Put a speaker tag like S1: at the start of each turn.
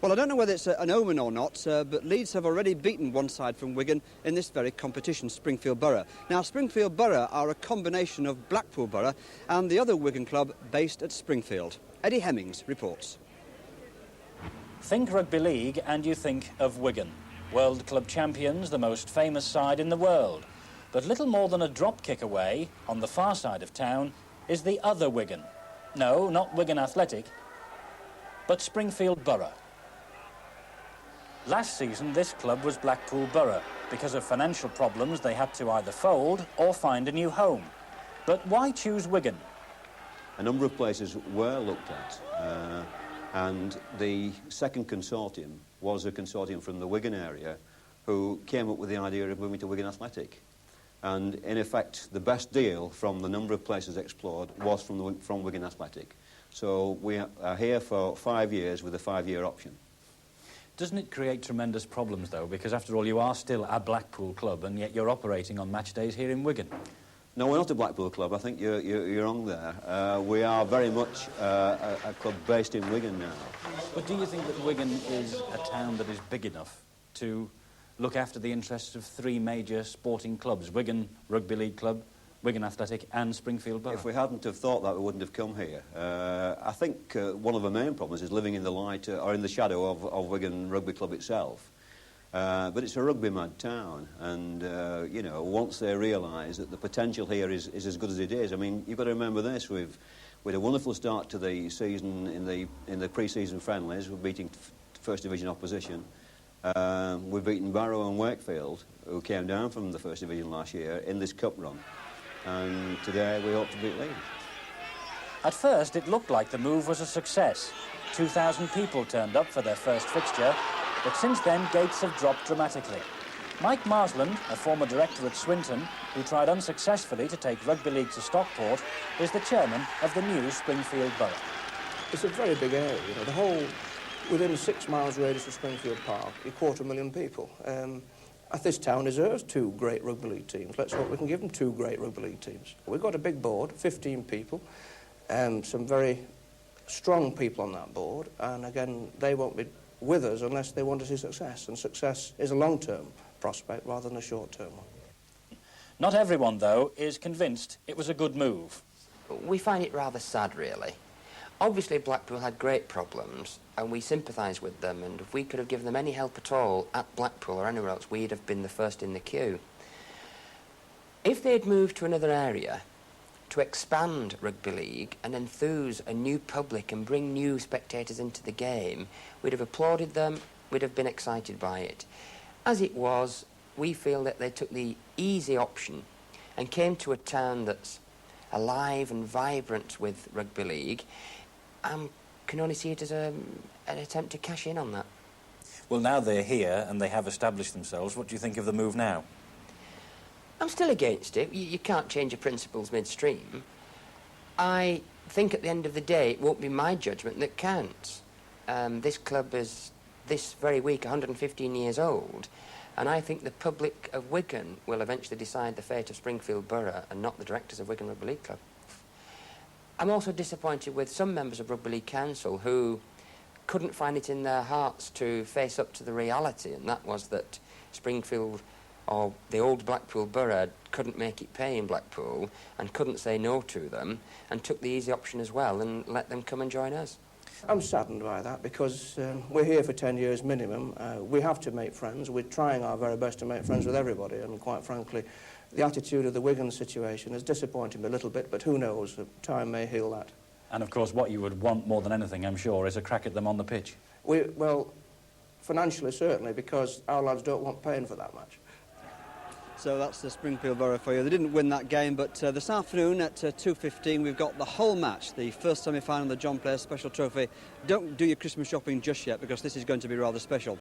S1: Well, I don't know whether it's an omen or not, but Leeds have already beaten one side from Wigan in this very competition, Springfield Borough. Now, Springfield Borough are a combination of Blackpool Borough and the other Wigan club based at Springfield. Eddie Hemmings reports.
S2: Think rugby league and you think of Wigan. World club champions, the most famous side in the world. But little more than a drop kick away, on the far side of town, is the other Wigan. No, not Wigan Athletic, but Springfield Borough. Last season, this club was Blackpool Borough. Because of financial problems, they had to either fold or find a new home. But why choose Wigan?
S3: A number of places were looked at, and the second consortium was a consortium from the Wigan area who came up with the idea of moving to Wigan Athletic. And in effect, the best deal from the number of places explored was from Wigan Athletic. So we are here for 5 years with a 5-year option.
S2: Doesn't it create tremendous problems, though? Because, after all, you are still a Blackpool club, and yet you're operating on match days here in Wigan.
S3: No, we're not a Blackpool club. I think you're wrong there. We are very much a club based in Wigan now.
S2: But do you think that Wigan is a town that is big enough to look after the interests of 3 major sporting clubs, Wigan Rugby League Club, Wigan Athletic and Springfield Borough?
S3: If we hadn't have thought that, we wouldn't have come here. I think one of the main problems is living in the light or in the shadow of Wigan Rugby Club itself. But it's a rugby-mad town, and, you know, once they realise that the potential here is as good as it is, I mean, you've got to remember this, we had a wonderful start to the season in the pre-season friendlies. We're beating First Division opposition. We've beaten Barrow and Wakefield, who came down from the First Division last year, in this cup run. And today we hope to beat Leeds.
S2: At first, it looked like the move was a success. 2,000 people turned up for their first fixture, but since then, gates have dropped dramatically. Mike Marsland, a former director at Swinton, who tried unsuccessfully to take rugby league to Stockport, is the chairman of the new Springfield Borough.
S4: It's a very big area, you know, the whole, within 6 miles radius of Springfield Park, a 250,000 people. This town deserves 2 great rugby league teams. Let's hope we can give them 2 great rugby league teams. We've got a big board, 15 people, some very strong people on that board, and again, they won't be with us unless they want to see success, and success is a long-term prospect rather than a short-term one.
S2: Not everyone, though, is convinced it was a good move.
S5: We find it rather sad, really. Obviously, Blackpool had great problems, and we sympathise with them, and if we could have given them any help at all at Blackpool or anywhere else, we'd have been the first in the queue. If they'd moved to another area to expand rugby league and enthuse a new public and bring new spectators into the game, we'd have applauded them, we'd have been excited by it. As it was, we feel that they took the easy option and came to a town that's alive and vibrant with rugby league, and can only see it as an attempt to cash in on that.
S2: Well, now they're here and they have established themselves, what do you think of the move now?
S5: I'm still against it. You can't change your principles midstream. I think at the end of the day, it won't be my judgment that counts. This club is, this very week, 115 years old, and I think the public of Wigan will eventually decide the fate of Springfield Borough and not the directors of Wigan Rugby League Club. I'm also disappointed with some members of Rugby League Council who couldn't find it in their hearts to face up to the reality, and that was that Springfield, or the old Blackpool Borough, couldn't make it pay in Blackpool and couldn't say no to them, and took the easy option as well and let them come and join us.
S4: I'm saddened by that because we're here for 10 years minimum. We have to make friends. We're trying our very best to make friends with everybody, and quite frankly, the attitude of the Wigan situation has disappointed me a little bit, but who knows, time may heal that.
S2: And of course what you would want more than anything, I'm sure, is a crack at them on the pitch.
S4: Well, financially certainly, because our lads don't want paying for that much.
S1: So that's the Springfield Borough for you. They didn't win that game, but this afternoon at 2:15 we've got the whole match, the first semi-final of the John Player Special Trophy. Don't do your Christmas shopping just yet, because this is going to be rather special.